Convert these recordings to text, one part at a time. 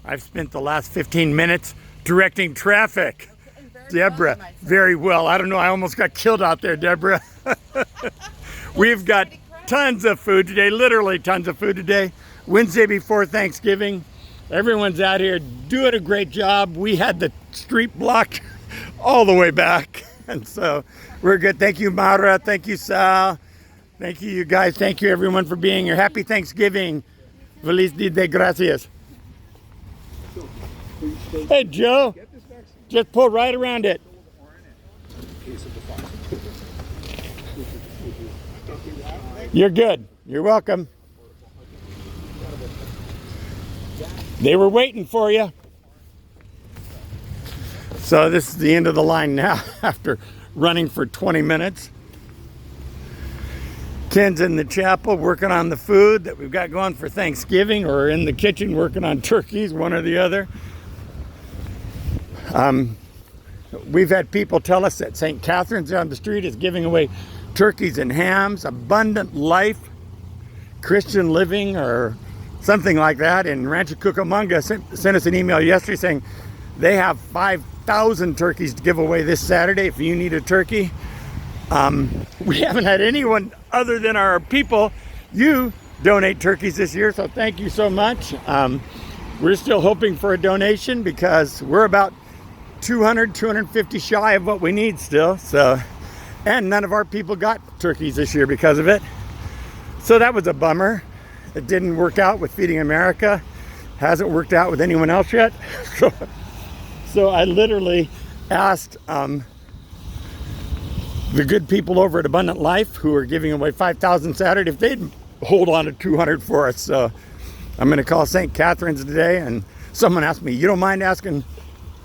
I've spent the last 15 minutes directing traffic. Deborah, very well. I don't know, I almost got killed out there, Deborah. We've got tons of food today, literally tons of food today. Wednesday before Thanksgiving. Everyone's out here doing a great job. We had the street blocked all the way back. And so we're good. Thank you, Mara. Thank you, Sal. Thank you, you guys. Thank you, everyone, for being here. Happy Thanksgiving. Feliz Dia de Gracias. Hey, Joe. Just pull right around it. You're good. You're welcome. They were waiting for you. So this is the end of the line now after running for 20 minutes. Ken's in the chapel working on the food that we've got going for Thanksgiving, or in the kitchen working on turkeys, one or the other. We've had people tell us that St. Catherine's down the street is giving away turkeys and hams, Abundant Life, Christian Living, or something like that. And Rancho Cucamonga sent us an email yesterday saying they have 5,000 turkeys to give away this Saturday if you need a turkey. We haven't had anyone other than our people, you, donate turkeys this year, so thank you so much. We're still hoping for a donation because we're about 250 shy of what we need still. So, and none of our people got turkeys this year because of it. So that was a bummer. It didn't work out with Feeding America. Hasn't worked out with anyone else yet. So I literally asked the good people over at Abundant Life, who are giving away 5,000 Saturday, if they'd hold on to 200 for us. So I'm going to call St. Catherine's today, and someone asked me, you don't mind asking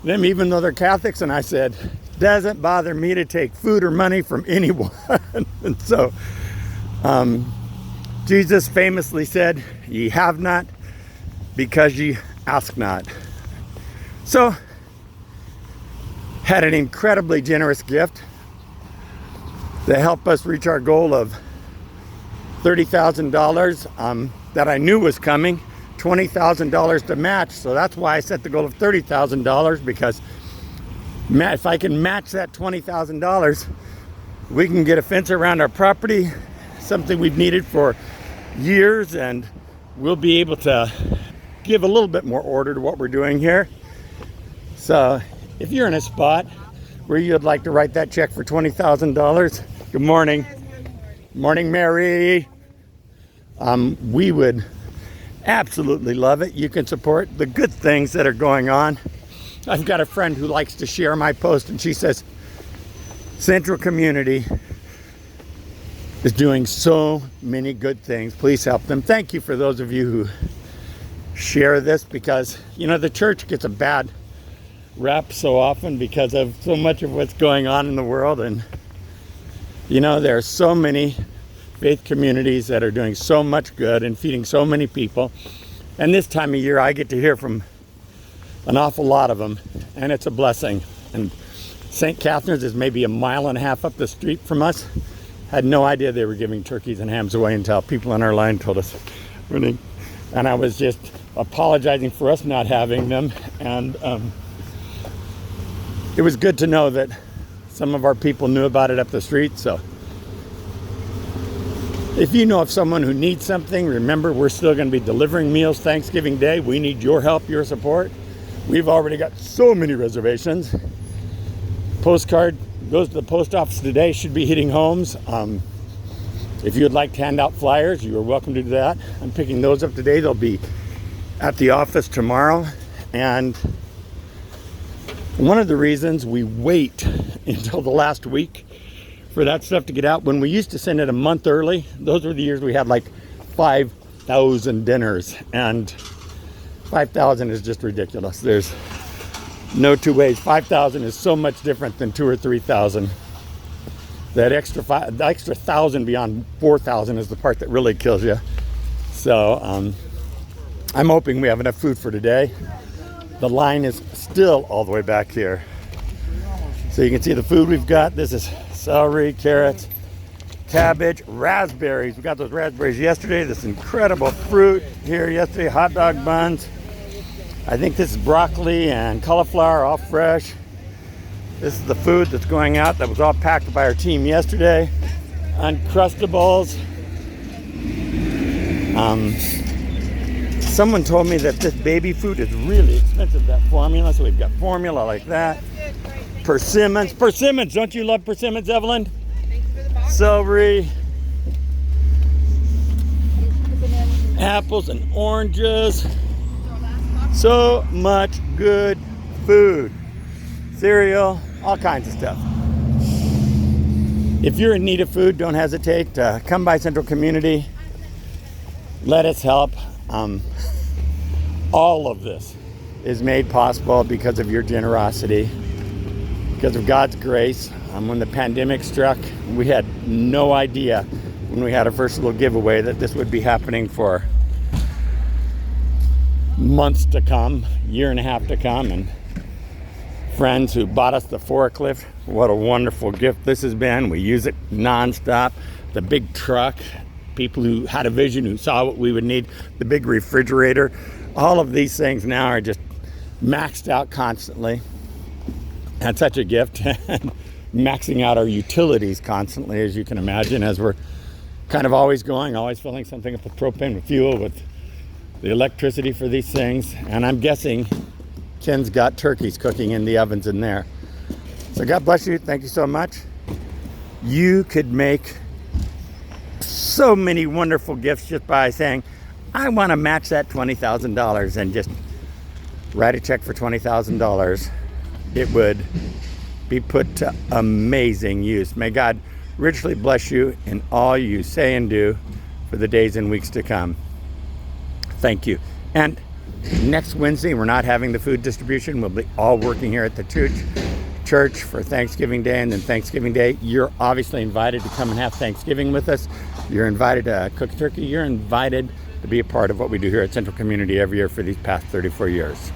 them even though they're Catholics? And I said, doesn't bother me to take food or money from anyone. And so Jesus famously said, ye have not because ye ask not. So had an incredibly generous gift to help us reach our goal of $30,000 that I knew was coming, $20,000 to match. So that's why I set the goal of $30,000, because if I can match that $20,000, we can get a fence around our property, something we've needed for years, and we'll be able to give a little bit more order to what we're doing here. So if you're in a spot where you'd like to write that check for $20,000, good morning. Morning, Mary. We would absolutely love it. You can support the good things that are going on. I've got a friend who likes to share my post, and she says Central Community is doing so many good things. Please help them. Thank you for those of you who share this, because you know the church gets a bad rap so often because of so much of what's going on in the world. And you know, there are so many faith communities that are doing so much good and feeding so many people. And this time of year, I get to hear from an awful lot of them, and it's a blessing. And St. Catherine's is maybe a mile and a half up the street from us. Had no idea they were giving turkeys and hams away until people on our line told us. And I was just apologizing for us not having them. And it was good to know that some of our people knew about it up the street. So if you know of someone who needs something, remember, we're still going to be delivering meals Thanksgiving Day. We need your help, your support. We've already got so many reservations. Postcard goes to the post office today, should be hitting homes. If you would like to hand out flyers, you are welcome to do that. I'm picking those up today. They'll be at the office tomorrow. And one of the reasons we wait until the last week for that stuff to get out, when we used to send it a month early, those were the years we had like 5,000 dinners, and 5,000 is just ridiculous. There's no two ways. 5,000 is so much different than 2,000 or 3,000. That extra 1,000 beyond 4,000 is the part that really kills you. So I'm hoping we have enough food for today. The line is still all the way back here. So you can see the food we've got. This is celery, carrots, cabbage, raspberries. We got those raspberries yesterday. This incredible fruit here yesterday. Hot dog buns. I think this is broccoli and cauliflower, all fresh. This is the food that's going out that was all packed by our team yesterday. Uncrustables. Someone told me that this baby food is really expensive, that formula. So we've got formula like that. Persimmons. Persimmons. Don't you love persimmons, Evelyn? Celery. Apples and oranges. So much good food. Cereal. All kinds of stuff. If you're in need of food, don't hesitate to come by Central Community. Let us help. All of this is made possible because of your generosity, because of God's grace. When the pandemic struck, we had no idea when we had our first little giveaway that this would be happening for months to come, year and a half to come. And friends who bought us the forklift, what a wonderful gift this has been. We use it nonstop. The big truck, people who had a vision, who saw what we would need, the big refrigerator. All of these things now are just maxed out constantly. That's such a gift. Maxing out our utilities constantly, as you can imagine, as we're kind of always going, always filling something up with propane, with fuel, with the electricity for these things. And I'm guessing Ken's got turkeys cooking in the ovens in there. So God bless you. Thank you so much. You could make so many wonderful gifts just by saying, I want to match that $20,000, and just write a check for $20,000. It would be put to amazing use. May God richly bless you in all you say and do for the days and weeks to come. Thank you. And next Wednesday, we're not having the food distribution. We'll be all working here at the church for Thanksgiving Day, and then Thanksgiving Day, you're obviously invited to come and have Thanksgiving with us. You're invited to cook turkey. You're invited to be a part of what we do here at Central Community every year for these past 34 years.